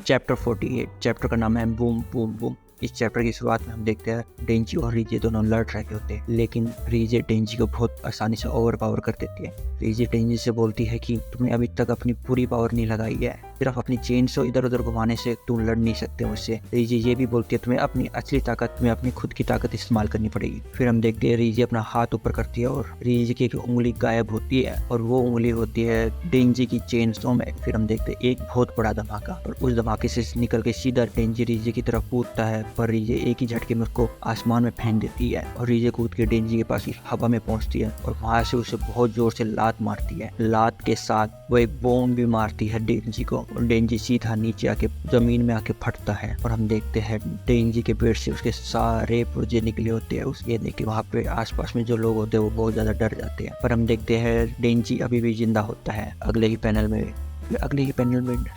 Chapter 48, chapter का नाम है बूम बूम बूम। इस चैप्टर की शुरुआत में हम देखते हैं डेंजी और रीजे दोनों लड़ रहे होते हैं, लेकिन रीजे डेंजी को बहुत आसानी से ओवर पावर कर देती है। रीजे डेंजी से बोलती है कि तुमने अभी तक अपनी पूरी पावर नहीं लगाई है, सिर्फ अपनी चेन से इधर उधर घुमाने से तुम लड़ नहीं सकते मुझसे। रीजे ये भी बोलती है तुम्हें अपनी असली ताकत, तुम्हें अपनी खुद की ताकत इस्तेमाल करनी पड़ेगी। फिर हम देखते हैं रीजे अपना हाथ ऊपर करती है और रीजे की एक उंगली गायब होती है और वो उंगली होती है डेंजी की चेन सो में। फिर हम देखते हैं एक बहुत बड़ा धमाका और उस धमाके से निकल के सीधा डेंजी रीजे की तरफ कूदता है, पर रीजे एक ही झटके में उसको आसमान में फेंक देती है और रीजे कूद के डेंजी के पास हवा में पहुंचती है और वहां से उसे बहुत जोर से लात मारती है। लात के साथ वो एक बॉम्ब भी मारती है डेंजी को और डेंजी सीधा नीचे आके जमीन में आके फटता है और हम देखते हैं डेंजी के पेट से उसके सारे पुर्जे निकले होते हैं। ये देख के वहाँ पे आसपास में जो लोग होते हैं वो बहुत ज्यादा डर जाते हैं, पर हम देखते हैं डेंजी अभी भी जिंदा होता है। अगले ही पैनल में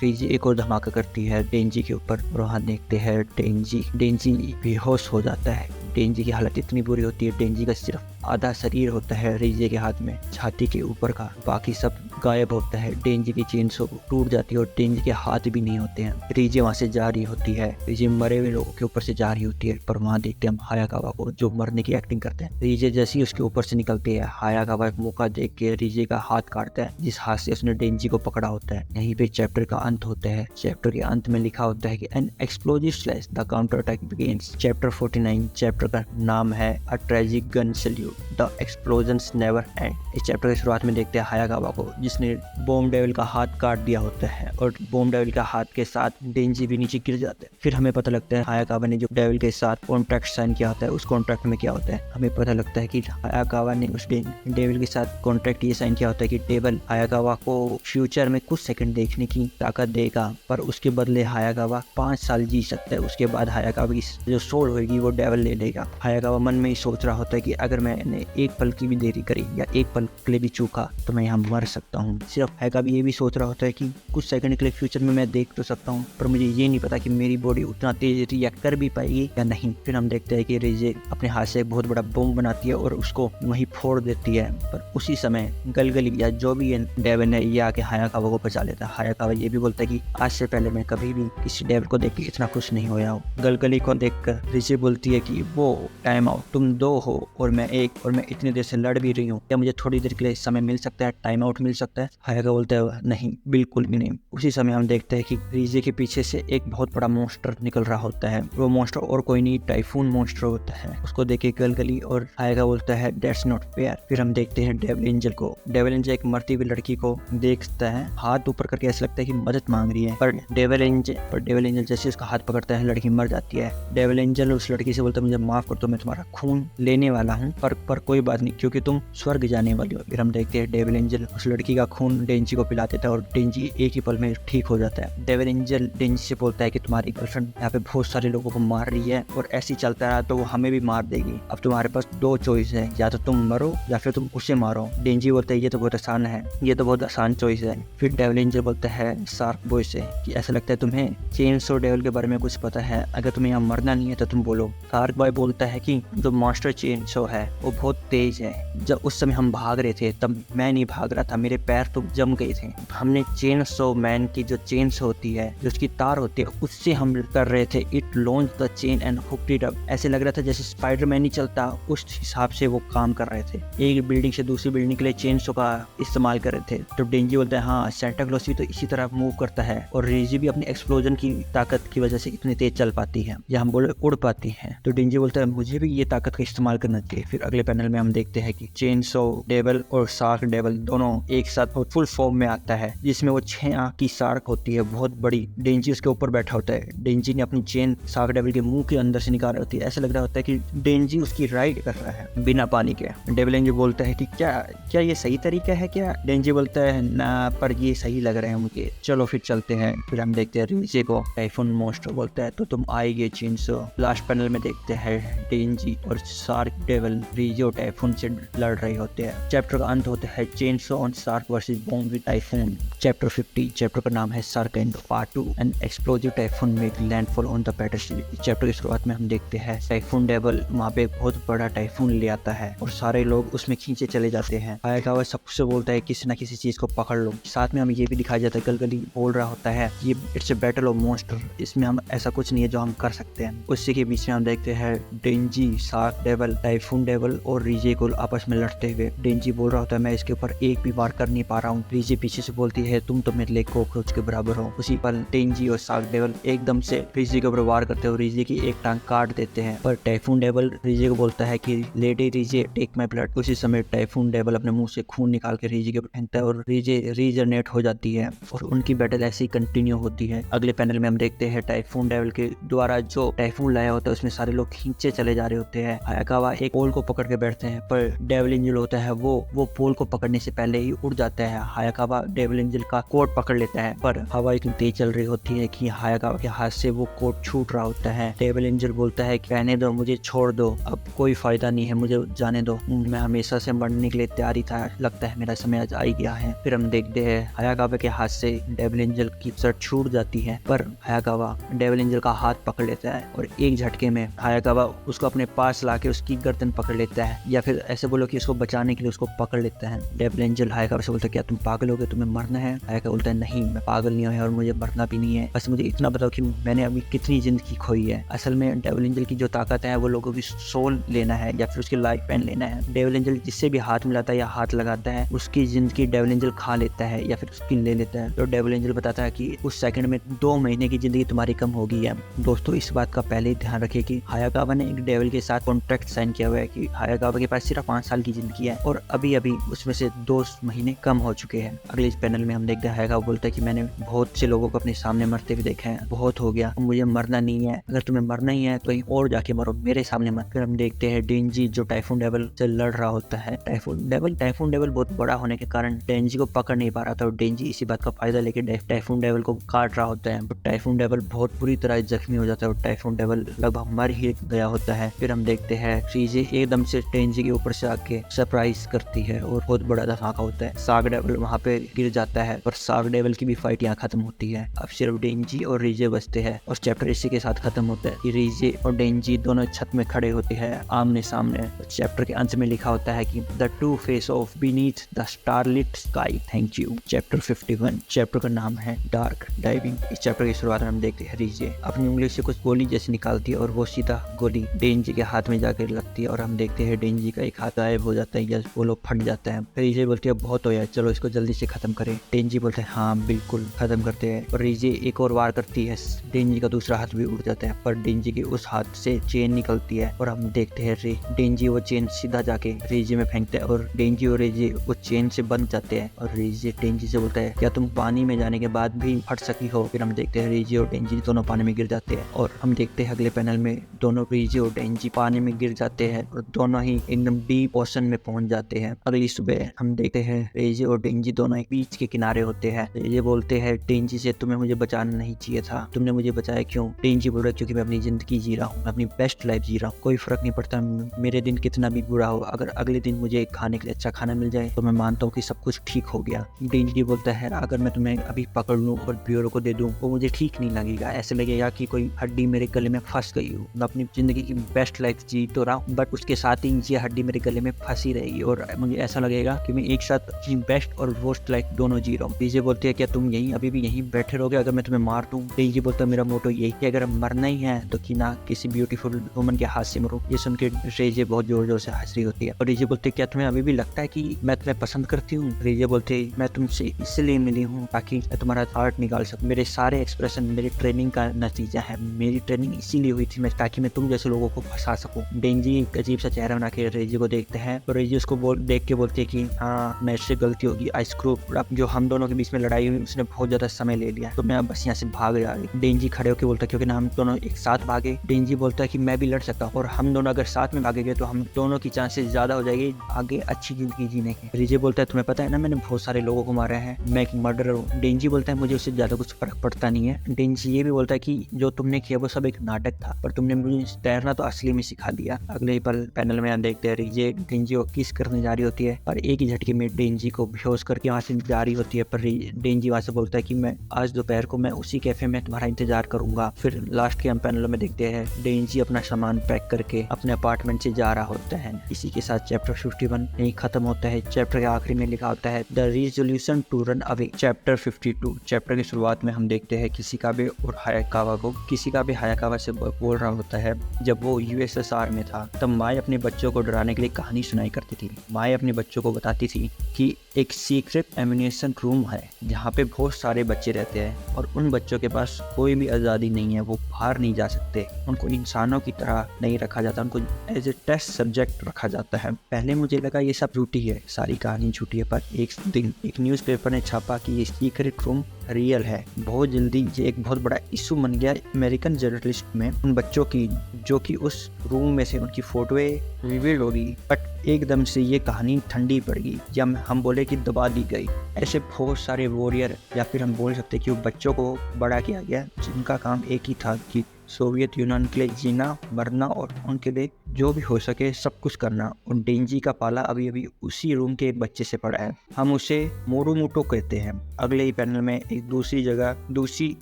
रीजे एक और धमाका करती है डेंजी के ऊपर और वहाँ देखते हैं डेंजी बेहोश हो जाता है। डेंजी की हालत इतनी बुरी होती है, डेंजी का सिर्फ आधा शरीर होता है रीजे के हाथ में, छाती के ऊपर का, बाकी सब गायब होता है। डेंजी की चेन सो टूट जाती है और डेंजी के हाथ भी नहीं होते हैं। रीजे वहां से जा रही होती है, रीजे मरे हुए लोगों के ऊपर से जा रही होती है, पर वहां देखते हैं हम हायाकावा को जो मरने की एक्टिंग करते हैं। रीजे जैसे ही उसके ऊपर से निकलती है, हायाकावा एक मौका देख के रीजे का हाथ काटता है, जिस हाथ से उसने डेंजी को पकड़ा होता है। यहीं पे चैप्टर का अंत होता है। चैप्टर के अंत में लिखा होता है कि N explosive slash the counter attack begins. Chapter 49, chapter का नाम है अ tragic gun salute, the explosions never and. इस चैप्टर की शुरुआत में देखते हैं हायाकावा को जिसने बॉम्ब डेविल का हाथ काट दिया होता है और बॉम्ब डेविल का हाथ के साथ डेंजी भी नीचे गिर जाते हैं। फिर हमें पता लगता है हायाकावा ने जो डेविल के साथ कॉन्ट्रैक्ट साइन किया होता है, उस कॉन्ट्रैक्ट में क्या होता है, हमें पता लगता है कि हायाकावा ने उस डेविल के साथ कॉन्ट्रैक्ट ये साइन किया होता है कि डेविल हायाकावा को फ्यूचर में कुछ सेकंड देखने की ताकत देगा, पर उसके बदले हायाकावा 5 साल जी सकता है। उसके बाद हायाकावा की जो सोल होगी वो डेविल ले लेगा। हायाकावा मन में ही सोच रहा होता है कि अगर मैंने एक पल की भी देरी करी या एक पल के लिए भी चूका तो मैं यहाँ मर सकता हूँ। सिर्फ हायाकावा ये भी सोच रहा होता है कि कुछ सेकंड के लिए फ्यूचर में मैं देख तो सकता हूँ, पर मुझे ये नहीं पता कि मेरी बॉडी उतना तेज रिएक्ट कर भी पाएगी या नहीं। फिर हम देखते हैं कि रीजे अपने हाथ से एक बहुत बड़ा बम बनाती है और उसको वहीं फोड़ देती है, पर उसी समय गलगली या जो भी डेविल है ये आके हायाकावा को बचा लेता है। हायाकावा ये भी बोलता है कि आज से पहले मैं कभी भी किसी डेविल को देख के इतना खुश नहीं होया हूँ। गलगली को देखकर रीजे बोलती है कि वो टाइम आउट, तुम 2 हो और मैं 1 और मैं इतनी देर से लड़ भी रही हूँ, क्या मुझे थोड़ी देर के लिए समय मिल सकता है, टाइम आउट मिल सकता है। हायाकावा बोलता है नहीं, बिल्कुल भी नहीं। उसी समय हम देखते हैं कि रीजे के पीछे से एक बहुत बड़ा मॉन्स्टर निकल रहा होता है। वो मॉन्स्टर और कोई नहीं, टाइफून मॉन्स्टर होता है। उसको देखे गलगली और हायाकावा बोलता है दैट्स नॉट फेयर। फिर हम देखते हैं डेविल एंजल को। डेविल एंजल एक मरती हुई लड़की को देखता है, हाथ ऊपर करके ऐसा लगता है कि मदद मांग रही है, पर डेविल एंजल जैसे उसका हाथ पकड़ता है लड़की मर जाती है। डेविल एंजल उस लड़की से बोलता है मुझे माफ कर दो, मैं तुम्हारा खून लेने वाला हूँ, पर कोई बात नहीं क्योंकि तुम स्वर्ग जाने वाली हो। फिर हम देखते हैं डेविल एंजल उस लड़की का खून डेंजी को पिला देता है और डेंजी एक ही पल में ठीक हो जाता है। डेविल एंजल डेंजी से बोलता है कि तुम्हारी गर्लफ्रेंड यहाँ पे बहुत सारे लोगों को मार रही है और ऐसे ही चलता रहा तो वो हमें भी मार देगी। अब तुम्हारे पास 2 चॉइस है, या तो तुम मरो या फिर तुम उसे मारो। डेंजी बोलता है ये तो बहुत आसान है, ये तो बहुत आसान चॉइस है। फिर डेविल एंजल बोलता है शार्क बॉय से कि ऐसा लगता है तुम्हें चेन सो डेविल के बारे में कुछ पता है, अगर तुम्हें यहाँ मरना नहीं है तो तुम बोलो। शार्क बॉय बोलता है कि जो मास्टर चेन सो है वो बहुत तेज है, जब उस समय हम भाग रहे थे तब मैं नहीं भाग रहा था, मेरे पैर तो जम गए थे। हमने चेन सो मैन की जो चेन सो होती है, जो उसकी तार होती है, उससे हम कर रहे थे it launch the chain and hooked it up. ऐसे लग रहा था जैसे स्पाइडरमैन ही चलता, उस हिसाब से वो काम कर रहे थे। एक बिल्डिंग से दूसरी बिल्डिंग के लिए चेन सो का इस्तेमाल कर रहे थे। तो डेंजी बोलता है हाँ सेंटा क्लॉज भी तो इसी तरह मूव करता है और रीजी भी अपनी एक्सप्लोजन की ताकत की वजह से इतनी तेज चल पाती है या हम बोले उड़ पाती है। तो डेंजी बोलता है मुझे भी ये ताकत का इस्तेमाल करना चाहिए। फिर अगले पैनल में हम देखते हैं कि चेन सो डेविल और शार्क डेविल दोनों एक साथ फुल फॉर्म में आता है, जिसमें वो 6 आंख की शार्क होती है बहुत बड़ी। डेंजी उसके ऊपर बैठा होता है। डेंजी ने अपनी चेन शार्क डेविल के मुंह के अंदर से निकाल रही होती है, ऐसा लग रहा होता है कि डेंजी उसकी राइड कर रहा है बिना पानी के। डेविल एंजल बोलता है कि क्या ये सही तरीका है क्या। डेंजी बोलता है ना, पर ये सही लग रहा है मुझे, चलो फिर चलते हैं। फिर हम देखते हैं रीजे को टाइफून मॉन्स्टर बोलता है तो तुम आएंगे चेन सो। लास्ट पैनल में देखते हैं डेंजी और शार्क डेविल रीजे और टाइफून से लड़ रहे होते हैं। चैप्टर का अंत होता है chainsaw on shark versus bomb with typhoon. Chapter 50 chapter का नाम है shark and part 2 and explosive typhoon make landfall on the battlefield. Chapter की शुरुआत में हम देखते हैं टाइफून डेवल वहाँ पे बहुत बड़ा टाइफून ले आता है और सारे लोग उसमें खींचे चले जाते हैं। हायाकावा सबसे बोलता है किसी ना किसी चीज को पकड़ लो। साथ में हमें ये भी दिखाया जाता है गलगली बोल रहा होता है ये it's a battle of monster, इसमें हम ऐसा कुछ नहीं है जो हम कर सकते हैं। उसी के बीच में हम देखते हैं डेंजी, शार्क डेवल, टाइफून डेवल और रीजे को आपस में लड़ते हुए। डेंजी बोल रहा होता है मैं इसके ऊपर एक भी वार कर नहीं पा रहा हूँ। रीजे पीछे से बोलती है तुम तो मेरे लिए कॉकरोच के बराबर हो। उसी पर डेंजी और शार्क डेवल एकदम से रीजे के ऊपर वार करते हैं और रीजे की एक टांग काट देते हैं। पर टाइफून डेवल रीजे को बोलता है कि लेडी रीजे टेक माई ब्लड। उसी समय टाइफून डेवल अपने मुंह से खून निकाल के रीजे के ऊपर फेंकता है और रीजे रीजनरेट हो जाती है और उनकी बैटल ऐसे ही कंटिन्यू होती है। अगले पैनल में हम देखते हैं टाइफून डेवल के द्वारा जो टाइफून लाया होता है उसमें सारे लोग खींचे चले जा रहे होते हैं। हायाकावा एक पोल को पकड़ के बैठते हैं पर डेविल एंजल होता है वो पोल को पकड़ने से पहले ही उड़ जाता है। हायाकावा डेविल एंजल का कोट पकड़ लेता है पर हवा इतनी तेज चल रही होती है कि हायाकावा के हाथ से वो कोट छूट रहा होता है। डेविल एंजल बोलता है कहने दो, मुझे छोड़ दो, अब कोई फायदा नहीं है, मुझे जाने दो, मैं हमेशा से मरने के लिए तैयार ही था, लगता है मेरा समय आज आ ही गया है। फिर हम देखते हैं हायाकावा के हाथ से डेविल एंजल की शर्ट छूट जाती है पर हायाकावा डेविल एंजल का हाथ पकड़ लेता है और एक झटके में हायाकावा उसको अपने पास लाके उसकी गर्दन पकड़ लेता है या फिर ऐसे बोलो कि उसको बचाने के लिए उसको पकड़ लेता है। डेविल एंजल हायाकावा से बोलता है क्या तुम पागल हो गए, तुम्हें मरना है? हायाकावा बोलता है नहीं, मैं पागल नहीं हूँ और मुझे मरना भी नहीं है, बस मुझे इतना बताओ कि मैंने अभी कितनी जिंदगी खोई है। असल में डेविल एंजल की जो ताकत है वो लोगों की सोल लेना है या फिर उसकी लाइफ पैन लेना है। डेविल एंजल जिससे भी हाथ मिलाता है या हाथ लगाता है उसकी जिंदगी डेविल एंजल खा लेता है या फिर उसकी ले लेता है। तो डेविल एंजल बताता है कि उस सेकंड में 2 महीने की जिंदगी तुम्हारी कम हो गई है। दोस्तों इस बात का पहले ही ध्यान रखिए कि हायाकावा ने एक डेविल के साथ कॉन्ट्रैक्ट साइन किया हुआ है कि हायाकावा के पास सिर्फ 5 साल की जिंदगी है और अभी अभी उसमें से 2 महीने कम हो चुके हैं। अगले इस पैनल में हम देखते हैं हायाकावा बोलता है कि मैंने बहुत से लोगों को अपने सामने मरते हुए देखा है, बहुत हो गया, मुझे मरना नहीं है, अगर तुम्हें मरना ही है तो कहीं और जाके मरो, मेरे सामने मत। फिर हम देखते हैं डेंजी जो टाइफून डेवल से लड़ रहा होता है। टाइफून डेवल बहुत बड़ा होने के कारण डेंजी को पकड़ नहीं पा रहा था और डेंजी इसी बात का फायदा लेके टाइफून डेवल को काट रहा होता है। तो टाइफून डेवल बहुत बुरी तरह जख्मी हो जाता है और टाइफून डेवल लगभग मर ही गया होता है। फिर हम देखते हैं रीजे एकदम से डेंजी के ऊपर से आके सरप्राइज करती है और बहुत बड़ा धमाका होता है। शार्क डेवल वहाँ पे गिर जाता है और शार्क डेवल की भी फाइट यहाँ खत्म होती है। अब सिर्फ डेंजी और रीजे बचते हैं और चैप्टर इसी के साथ खत्म होता है कि रीजे और डेंजी दोनों छत में खड़े होते हैं आमने सामने। चैप्टर के अंत में लिखा होता है कि the two face of beneath the starlit sky, thank you. Chapter 51 chapter का नाम है डार्क डाइविंग। इस चैप्टर की शुरुआत में हम देखते हैं रीजे अपनी उंगली से कुछ गोली जैसी निकालती है और वो सीधा गोली डेंजी के हाथ में जाकर लगती है और हम देखते हैं डेंजी का एक हाथ गायब हो जाता है या वो लोग फट जाता है। फिर रीजे बोलती है बहुत हो यार, चलो इसको जल्दी से खत्म करें। डेंजी बोलता है हाँ बिल्कुल खत्म करते हैं और रीजे एक और वार करती है, डेंजी का दूसरा हाथ भी उड़ जाता है पर डेंजी के उस हाथ से चेन निकलती है और हम देखते हैं डेंजी वो चेन सीधा जाके रीजे में फेंकता है और डेंजी और रीजे वो चेन से बंध जाते हैं और रीजे डेंजी से बोलता है क्या तुम पानी में जाने के बाद भी फट सकी हो? फिर हम देखते हैं रीजे और डेंजी दोनों पानी में गिर जाते हैं और हम देखते हैं अगले पैनल में दोनों रीजे और डेंजी पानी में गिर जाते हैं और दोनों ही एकदम डीप ओशन में पहुंच जाते हैं। अगली सुबह हम देखते हैं रीजे और डेंजी दोनों एक बीच के किनारे होते हैं। रीजे बोलते हैं डेंजी से तुम्हें मुझे बचाना नहीं चाहिए था, तुमने मुझे बचाया क्यों? डेंजी बोल रहा है क्योंकि मैं अपनी जिंदगी जी रहा हूँ, मैं अपनी बेस्ट लाइफ जी रहा हूँ, कोई फर्क नहीं पड़ता मेरे दिन कितना भी बुरा हो, अगर अगले दिन मुझे खाने के लिए अच्छा खाना मिल जाए तो मैं मानता हूँ कि सब कुछ ठीक हो गया। डेंजी बोलता है अगर मैं तुम्हें अभी पकड़ लूँ और ब्यूरो को दे दूँ वो मुझे ठीक नहीं लगेगा, ऐसे लगेगा कि कोई हड्डी मेरे गले में फंस गई हो। मैं अपनी जिंदगी की बेस्ट लाइफ जी तो रहा हूँ बट उसके साथ ही ये हड्डी मेरे गले में फंसी रहेगी और मुझे ऐसा लगेगा कि मैं एक साथ बेस्ट और वर्स्ट लाइफ दोनों जी रहा हूँ। डीजे बोलते हैं क्या तुम यहीं अभी भी यहीं बैठे रहोगे अगर मैं तुम्हें मार दूं? डीजे बोलता है मेरा मोटो यही है, अगर मरना ही है तो कि ना किसी ब्यूटीफुल वुमन के हाथ से मरो। ये सुन के रेजे बहुत जोर जोर से हंस रही होती है और डीजे बोलते क्या तुम्हें अभी भी लगता है कि मैं तुम्हें पसंद करती हूँ? रेजे बोलते मैं तुमसे इसलिए मिली हूँ ताकि मैं तुम्हारा हार्ट निकाल सकूं, मेरे सारे एक्सप्रेशन मेरी ट्रेनिंग का नतीजा है, मेरी ट्रेनिंग इसीलिए हुई थी ताकि मैं तुम जैसे लोगों को फंसा सकूं। डेंजी एक अजीब सा चेहरा बना के रेजे को देखते हैं और रेजे उसको देख के बोलती है कि हाँ मेरे से गलती होगी, आई स्क्रू अप, जो हम दोनों के बीच में लड़ाई हुई उसने बहुत ज्यादा समय ले लिया तो मैं बस यहाँ से भाग जा रही। डेंजी खड़े होकर बोलता है क्योंकि ना हम दोनों एक साथ भागे। डेंजी बोलता है कि मैं भी लड़ सकता हूँ और हम दोनों अगर साथ में भागेंगे तो हम दोनों की चांसेस ज्यादा हो जाएगी आगे अच्छी जिंदगी जीने के। रेजे बोलता है तुम्हें पता है ना मैंने बहुत सारे लोगों को मारा है, मैं एक मर्डरर हूँ। डेंजी बोलता है मुझे उससे ज्यादा कुछ फर्क पड़ता नहीं है। डेंजी ये भी बोलता है कि जो तुमने किया वो सब एक नाटक था पर तुमने मुझे तैरना तो असली में सिखा दिया। अगले पैनल पैनल में हम देखते हैं रीजे डेंजी को किस करने जा रही होती है और एक ही झटके में डेंजी को बेहोश करके वहाँ से जा रही होती है। पर डेंजी वहाँ से बोलता है कि मैं आज दोपहर को मैं उसी कैफे में तुम्हारा इंतजार करूंगा। फिर लास्ट के हम पैनल में देखते हैं डेंजी अपना सामान पैक करके अपने अपार्टमेंट से जा रहा होता है। इसी के साथ चैप्टर 51 यही खत्म होता है। चैप्टर के आखिरी में लिखा होता है the resolution to run away. Chapter 52 chapter की शुरुआत में हम देखते हैं किशिकाबे और हायाकावा को। किशिकाबे हायाकावा से बोल रहा होता है जब वो यूएसएसआर में था तब माए अपने बच्चों को डराने के लिए कहानी सुनाई करती थी। माए अपने बच्चों को बताती थी कि एक सीक्रेट एम्यूनेशन रूम है जहाँ पे बहुत सारे बच्चे रहते हैं और उन बच्चों के पास कोई भी आज़ादी नहीं है, वो बाहर नहीं जा सकते, उनको इंसानों की तरह नहीं रखा जाता, उनको एज ए टेस्ट सब्जेक्ट रखा जाता है। पहले मुझे लगा ये सब झूठी है, सारी कहानी झूठी है, पर एक दिन एक न्यूज़पेपर ने छापा कि ये सीक्रेट रूम रियल है। बहुत जल्दी ये एक बहुत बड़ा इशू बन गया अमेरिकन जर्नलिस्ट में उन बच्चों की जो कि उस रूम में से उनकी फोटोएं रिवील होगी। बट एकदम से ये कहानी ठंडी पड़ गई या हम बोले कि दबा दी गई। ऐसे बहुत सारे वॉरियर या फिर हम बोल सकते कि वो बच्चों को बड़ा किया गया जिनका काम एक ही था कि सोवियत यूनियन के लिए जीना मरना और उनके लिए जो भी हो सके सब कुछ करना। और डेंजी का पाला अभी अभी उसी रूम के एक बच्चे से पड़ा है। हम उसे मोरूमोटो कहते हैं। अगले ही पैनल में एक दूसरी जगह दूसरी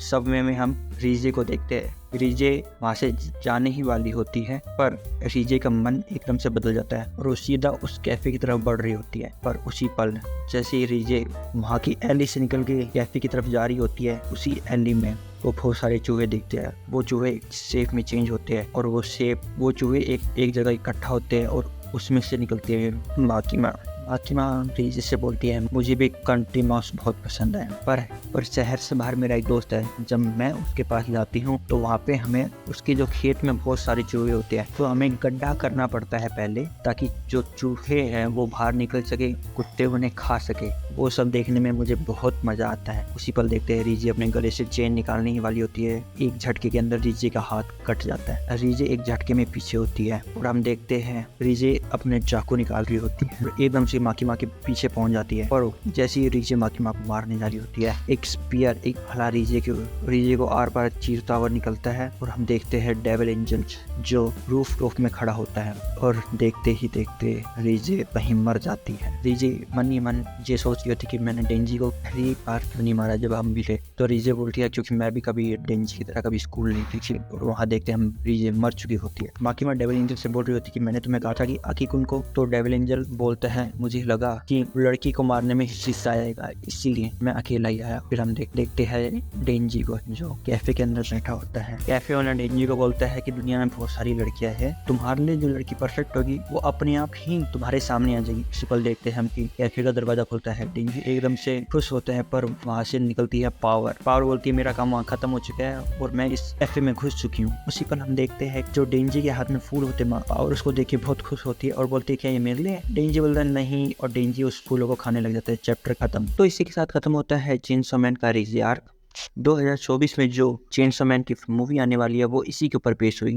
सबवे में हम रीजे को देखते हैं। रीजे वहाँ से जाने ही वाली होती है पर रीजे का मन एकदम से बदल जाता है और वो सीधा उस कैफे की तरफ बढ़ रही होती है। पर उसी पल जैसे ही रीजे वहाँ की एली से निकल के कैफे की तरफ जा रही होती है उसी एली में वो बहुत सारे चूहे दिखते हैं। वो चूहे शेप में चेंज होते हैं और वो चूहे एक जगह इकट्ठा होते हैं और उसमें से निकलते हैं फातिमा रीजे से बोलती है मुझे भी कंट्री माउस बहुत पसंद है पर शहर से बाहर मेरा एक दोस्त है। जब मैं उसके पास जाती हूँ तो वहाँ पे हमें उसके जो खेत में बहुत सारे चूहे होते हैं तो हमें गड्ढा करना पड़ता है पहले ताकि जो चूहे हैं वो बाहर निकल सके, कुत्ते उन्हें खा सके। वो सब देखने में मुझे बहुत मजा आता है। उसी पल देखते हैं रीजे अपने गले से चेन निकालने ही वाली होती है। एक झटके के अंदर रीजे का हाथ कट जाता है। रीजे एक झटके में पीछे होती है और हम देखते हैं रीजे अपने चाकू निकाल रही होती है और एकदम से माँ के पीछे पहुंच जाती है और जैसे ही रीजे माँ को मारने जा रही होती है एक स्पीयर एक भला रीजे को आर पार चीरता हुआ निकलता है और हम देखते हैं डेविल एंजल जो रूफ टॉप में खड़ा होता है और देखते ही देखते रीजे वहीं मर जाती है। रीजे मन ही मन ये सोच रही होती कि मैंने डेंजी को पहली बार नहीं मारा जब हम मिले। तो रीजे बोलती है क्योंकि मैं भी कभी डेंजी की तरह कभी स्कूल नहीं थी। और वहाँ देखते हैं हम रीजे मर चुकी होती है। बाकी मैं डेविल एंजल से बोल रही होती कि मैंने तुम्हें कहा था कि आकिकुन को। तो डेविल एंजल बोलता है मुझे लगा कि लड़की को मारने में हिस्सा आएगा इसीलिए मैं अकेला ही आया। फिर हम देखते हैं डेंजी को जो कैफे के अंदर बैठा होता है। कैफे वाला डेंजी को बोलता है कि दुनिया में बहुत सारी लड़कियां हैं, तुम्हारे लिए जो लड़की परफेक्ट होगी वो अपने आप ही तुम्हारे सामने आ जाएगी। इसी पल देखते हैं हम कि कैफे का दरवाजा खुलता है। डेंजी एकदम से खुश होता है पर वहाँ से निकलती है पावर बोलती है मेरा काम वहाँ खत्म हो चुका है और मैं इस कैफे में घुस चुकी हूँ। उसी पल हम देखते हैं जो डेंजी के हाथ में फूल होते पावर उसको देख के बहुत खुश होती है और बोलती है क्या ये मेरे लिए? डेंजी बोलता है नहीं और डेंजी उस फूलों को खाने लग जाता है। चैप्टर खत्म। तो इसी के साथ खत्म होता है चेनसॉ मैन का रीजे आर्क। 2024 में जो चेनसॉ मैन की मूवी आने वाली है वो इसी के ऊपर पेश हुई।